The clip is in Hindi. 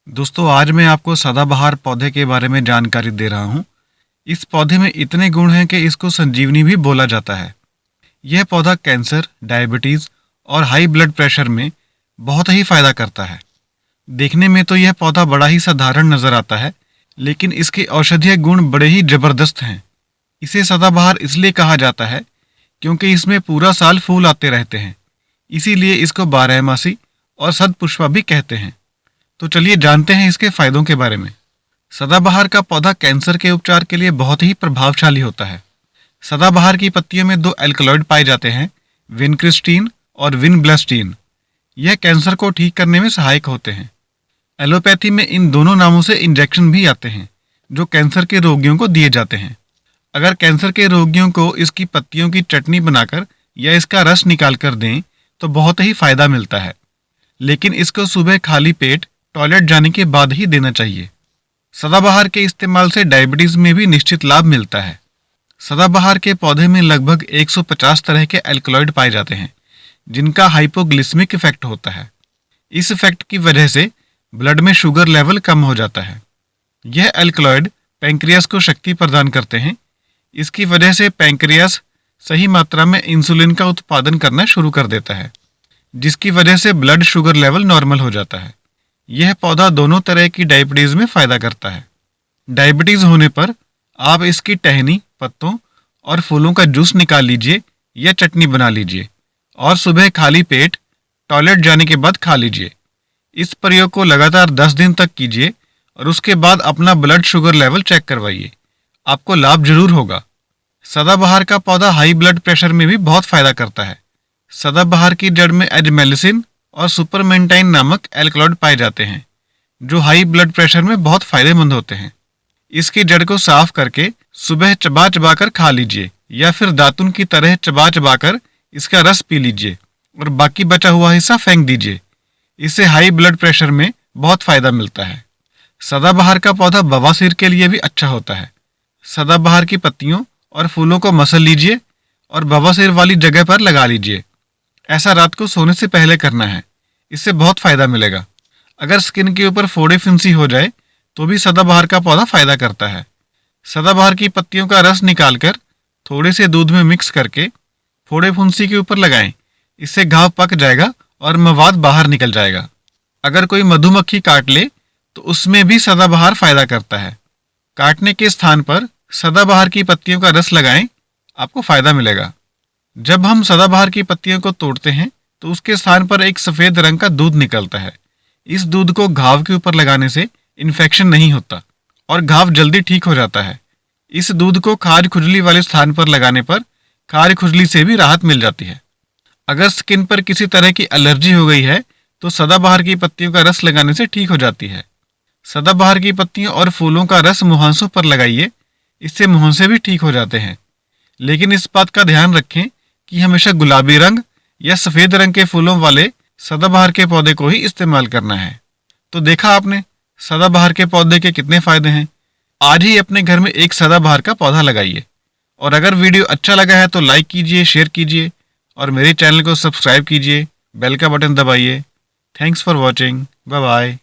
दोस्तों, आज मैं आपको सदाबहार पौधे के बारे में जानकारी दे रहा हूँ। इस पौधे में इतने गुण हैं कि इसको संजीवनी भी बोला जाता है। यह पौधा कैंसर, डायबिटीज़ और हाई ब्लड प्रेशर में बहुत ही फायदा करता है। देखने में तो यह पौधा बड़ा ही साधारण नज़र आता है, लेकिन इसके औषधीय गुण बड़े ही ज़बरदस्त हैं। इसे सदाबहार इसलिए कहा जाता है क्योंकि इसमें पूरा साल फूल आते रहते हैं, इसीलिए इसको बारहमासी और सदपुष्पा भी कहते हैं। तो चलिए जानते हैं इसके फायदों के बारे में। सदाबहार का पौधा कैंसर के उपचार के लिए बहुत ही प्रभावशाली होता है। सदाबहार की पत्तियों में दो एल्कलॉइड पाए जाते हैं, विनक्रिस्टीन और विनब्लास्टीन। यह कैंसर को ठीक करने में सहायक होते हैं। एलोपैथी में इन दोनों नामों से इंजेक्शन भी आते हैं, जो कैंसर के रोगियों को दिए जाते हैं। अगर कैंसर के रोगियों को इसकी पत्तियों की चटनी बनाकर या इसका रस निकाल कर दें तो बहुत ही फायदा मिलता है, लेकिन इसको सुबह खाली पेट टॉयलेट जाने के बाद ही देना चाहिए। सदाबहार के इस्तेमाल से डायबिटीज में भी निश्चित लाभ मिलता है। सदाबहार के पौधे में लगभग 150 तरह के एल्कलॉइड पाए जाते हैं, जिनका हाइपोग्लिसमिक इफेक्ट होता है। इस इफेक्ट की वजह से ब्लड में शुगर लेवल कम हो जाता है। यह एल्कलॉइड पैंक्रियास को शक्ति प्रदान करते हैं। इसकी वजह से पैंक्रियास सही मात्रा में इंसुलिन का उत्पादन करना शुरू कर देता है, जिसकी वजह से ब्लड शुगर लेवल नॉर्मल हो जाता है। यह पौधा दोनों तरह की डायबिटीज में फायदा करता है। डायबिटीज होने पर आप इसकी टहनी, पत्तों और फूलों का जूस निकाल लीजिए या चटनी बना लीजिए और सुबह खाली पेट टॉयलेट जाने के बाद खा लीजिए। इस प्रयोग को लगातार 10 दिन तक कीजिए और उसके बाद अपना ब्लड शुगर लेवल चेक करवाइए। आपको लाभ जरूर होगा। सदाबहार का पौधा हाई ब्लड प्रेशर में भी बहुत फायदा करता है। सदाबहार की जड़ में एजमेलिसिन और सुपरमेंटाइन नामक एल्कलॉइड पाए जाते हैं, जो हाई ब्लड प्रेशर में बहुत फायदेमंद होते हैं। इसकी जड़ को साफ करके सुबह चबा चबा कर खा लीजिए या फिर दातुन की तरह चबा चबा कर इसका रस पी लीजिए और बाकी बचा हुआ हिस्सा फेंक दीजिए। इससे हाई ब्लड प्रेशर में बहुत फायदा मिलता है। सदाबहार का पौधा बवासीर के लिए भी अच्छा होता है। सदाबहार की पत्तियों और फूलों को मसल लीजिए और बवासीर वाली जगह पर लगा लीजिए। ऐसा रात को सोने से पहले करना है, इससे बहुत फायदा मिलेगा। अगर स्किन के ऊपर फोड़े फुंसी हो जाए तो भी सदाबहार का पौधा फायदा करता है। सदाबहार की पत्तियों का रस निकालकर थोड़े से दूध में मिक्स करके फोड़े फुंसी के ऊपर लगाएं। इससे घाव पक जाएगा और मवाद बाहर निकल जाएगा। अगर कोई मधुमक्खी काट ले तो उसमें भी सदाबहार फायदा करता है। काटने के स्थान पर सदाबहार की पत्तियों का रस लगाएं, आपको फायदा मिलेगा। जब हम सदाबहार की पत्तियों को तोड़ते हैं तो उसके स्थान पर एक सफ़ेद रंग का दूध निकलता है। इस दूध को घाव के ऊपर लगाने से इन्फेक्शन नहीं होता और घाव जल्दी ठीक हो जाता है। इस दूध को खाज खुजली वाले स्थान पर लगाने पर खाज खुजली से भी राहत मिल जाती है। अगर स्किन पर किसी तरह की एलर्जी हो गई है तो सदाबहार की पत्तियों का रस लगाने से ठीक हो जाती है। सदाबहार की पत्तियों और फूलों का रस मुहांसों पर लगाइए, इससे मुहांसे भी ठीक हो जाते हैं। लेकिन इस बात का ध्यान रखें कि हमेशा गुलाबी रंग या सफ़ेद रंग के फूलों वाले सदाबहार के पौधे को ही इस्तेमाल करना है। तो देखा आपने सदाबहार के पौधे के कितने फायदे हैं। आज ही अपने घर में एक सदाबहार का पौधा लगाइए। और अगर वीडियो अच्छा लगा है तो लाइक कीजिए, शेयर कीजिए और मेरे चैनल को सब्सक्राइब कीजिए, बेल का बटन दबाइए। Thanks for watching. Bye bye.